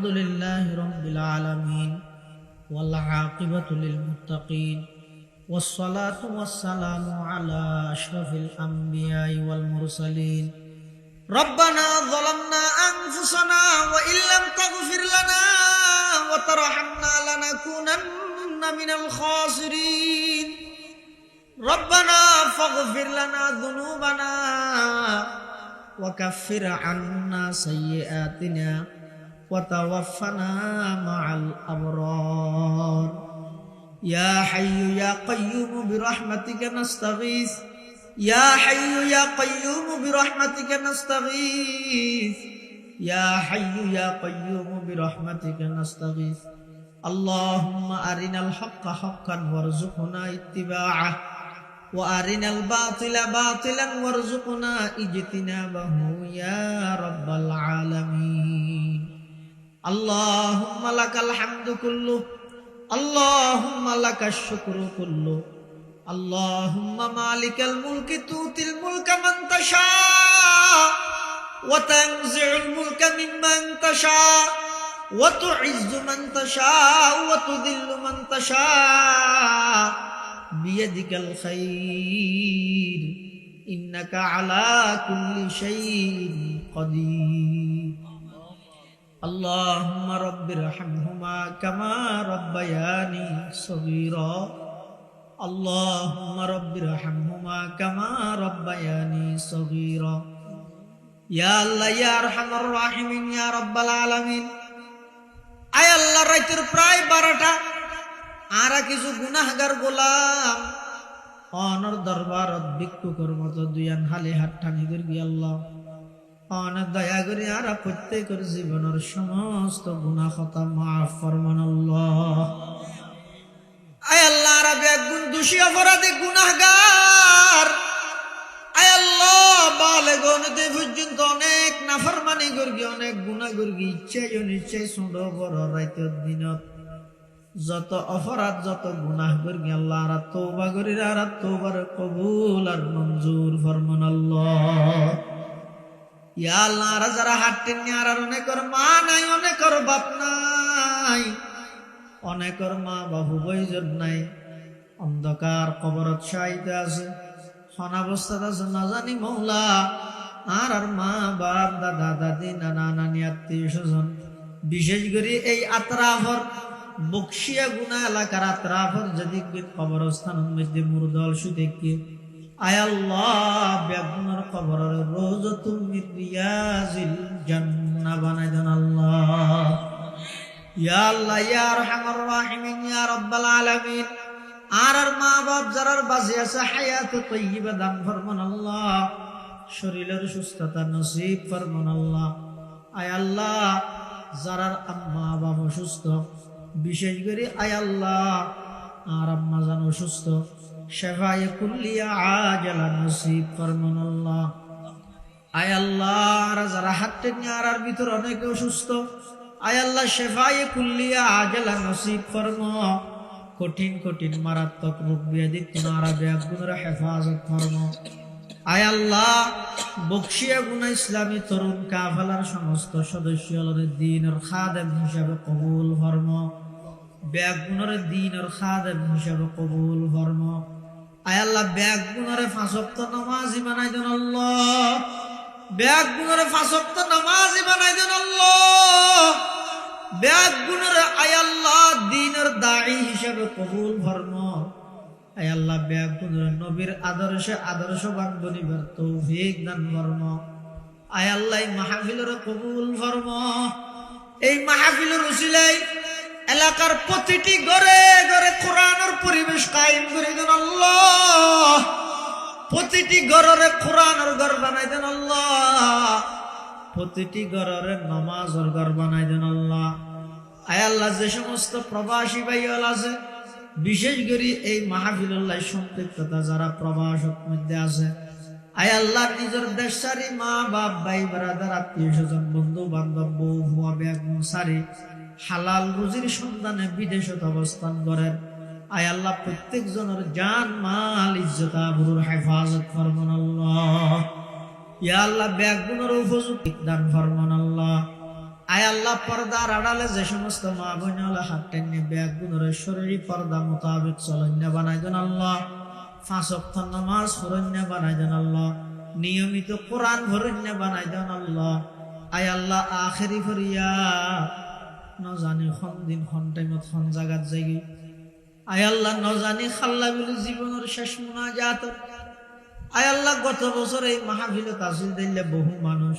لله رب العالمين والعاقبة للمتقين والصلاة والسلام على أشرف الأنبياء والمرسلين ربنا ظلمنا أنفسنا وإن لم تغفر لنا وترحمنا لنكونن من الخاسرين ربنا فاغفر لنا ذنوبنا وكفر عنا سيئاتنا وتوفنا مع الأبرار يا حي يا قيوم برحمتك نستغيث يا حي يا قيوم برحمتك نستغيث يا حي يا قيوم برحمتك نستغيث اللهم أرنا الحق حقا وارزقنا اتباعه وأرنا الباطل باطلا وارزقنا اجتنابه يا رب العالمين اللهم لك الحمد كله اللهم لك الشكر كله اللهم مالك الملك تؤتي الملك من تشاء وتنزع الملك ممن تشاء وتعز من تشاء وتذل من تشاء بيدك الخير إنك على كل شيء قدير اللهم رب ارحمهما كما ربياني صغيرا اللهم رب ارحمهما كما ربياني صغيرا يا الله يا أرحم الراحمين يا رب العالمين আয় আল্লাহ রাতের প্রায় 12টা আরা কিছু গুনাহগার গোলাম অনর দরবারত ভিক্ষুকের মতো দুয়ান হালে হাত টানি করবি আল্লাহ অনেক দয়া করে আরা প্রত্যেকের জীবনের সমস্ত গুনাহ খতা মাফ ফরমান আল্লাহ আয় আল্লাহ আরা বেগুন দোষী অপরাধী গুনাহগার আয় আল্লাহ বালেগনতে পর্যন্ত অনেক নাফরমানি করবি অনেক গুনাহ করবি ইচ্ছায় অনিচ্ছায় ছোট বড় রাতের দিনত যত অপরাধ যত গুনাহ করবি আল্লাহ আর তওবা করি আর তওবার কবুল আর মঞ্জুর ফরমান আল্লাহ ইয়া আল্লাহ আর যারা হাঁটতেন আর অনেকের মা নাই অনেকের বাপ নাই অনেকের মা বাবু বৈজন নাই অন্ধকার কবরত শায়িত আছে অনাবস্থাত আছে না জানি মৌলা আর মা বাপ দাদা দাদি নানা নানি আত্মীয় স্বজন বিশেষ করে এই আতরাফর বকশিয়া গুনা এলাকার আতরাফর যদি কবরস্থানের মধ্যে মুরদল সুদেখকে আয় আল্লাহ বেগুনের কবরের রওজাতুম মিন রিয়াজিল জান্নাহ বানাই দেন আল্লাহ ইয়া আল্লাহ ইয়া আরহামার রাহিমিন ইয়া রাব্বাল আলামিন আর মা বাপ যারার বাঁচে আছে হায়াত তাইয়্যিবা দান ফরমান আল্লাহ শরীরের সুস্থতা নসিব ফরমান আল্লাহ আয় আল্লাহ যারার আম্মা বাবা অসুস্থ বিশেষ করে আয় আল্লাহ আর আম্মা জান অসুস্থ শেফায়ে কুল্লিয়া আজালা নসিব ফরমান আল্লাহ আয় আল্লাহ আর যারা হাঁটতে আর ভিতর অনেকে অসুস্থ আয় আল্লাহ শেফায়ে কুল্লিয়া আজালা নসিব ফরমা কঠিন কঠিন মারাত্মক রোগ ব্যাধি তোমারা বেগুনের হেফাজত ফরমা আয় আল্লাহ বকশিয়া গুনা ইসলামী তরুণ কাফেলার সমস্ত সদস্যদের দ্বীনের খাদেম হিসাবে কবুল ফরমা বেগুনের দ্বীনের খাদেম হিসাবে কবুল ফরমা আয় আল্লাহ বেগুনের 5 ওয়াক্ত নামাজি বানাই দেন আল্লাহ বেগুনের 5 ওয়াক্ত নামাজি বানাই দেন আল্লাহ বেগুনের আয় আল্লাহ দ্বীনের দাঈ হিসাবে কবুল ফরমা আয় আল্লাহ বেগুনের নবীর আদর্শবান বনিবার তৌফিক দান ফরমা আয় আল্লাহ এই মাহফিলের কবুল ফরমা এই মাহফিলের উসিলায় এলাকার প্রতিটি ঘরে ঘরে কোরআনের পরিবেশ কায়েম করে দেন আল্লাহ প্রতিটি ঘরে কোরআনের ঘর বানাই দেন আল্লাহ প্রতিটি ঘরের নামাজের ঘর বানাই দেন আল্লাহ আয় আল্লাহ যে সমস্ত প্রবাসী ভাইয়াল আছে বিশেষ করে এই মাহফিলুল্লাহ সম্পৃক্ততা যারা প্রবাসের মধ্যে আছে আয় আল্লাহ নিজের দেশ সারি মা বাপ ভাই ব্রাদার আত্মীয় স্বজন বন্ধু বান্ধব বউ ভুয়া বেগুন সারি হালাল রুজির সন্ধানে বিদেশত অবস্থান করেন আয় আল্লাহ প্রত্যেক জনের জান মাল ইজ্জত আবরুর হেফাজত ফরমান আল্লাহ ইয়া আল্লাহ বেগুনের উপযুক্ত দান ফরমান আল্লাহ আয় আল্লাহ পর্দার আড়ালে যে সমস্ত মা বোনেরা হাত টেনে ব্যাগুনের শরীরী পর্দা মোতাবেক চলন্য বানাই দেন আল্লাহ, 5 ওয়াক্ত নামাজ পড়ন্য বানাই দেন আল্লাহ, নিয়মিত কোরআন ভরন্য বানাই দেন আল্লাহ। আয় আল্লাহ আখেরি ফরিয়া ন জানি খন দিন খন টাইমত খন জাগাত যাইগি, আয় আল্লাহ ন জানি খাল্লা বলে জীবনের শেষ মুনাজাত। আয় আল্লাহ গত বছর এই মাহফিলে তাসিল দিলে বহু মানুষ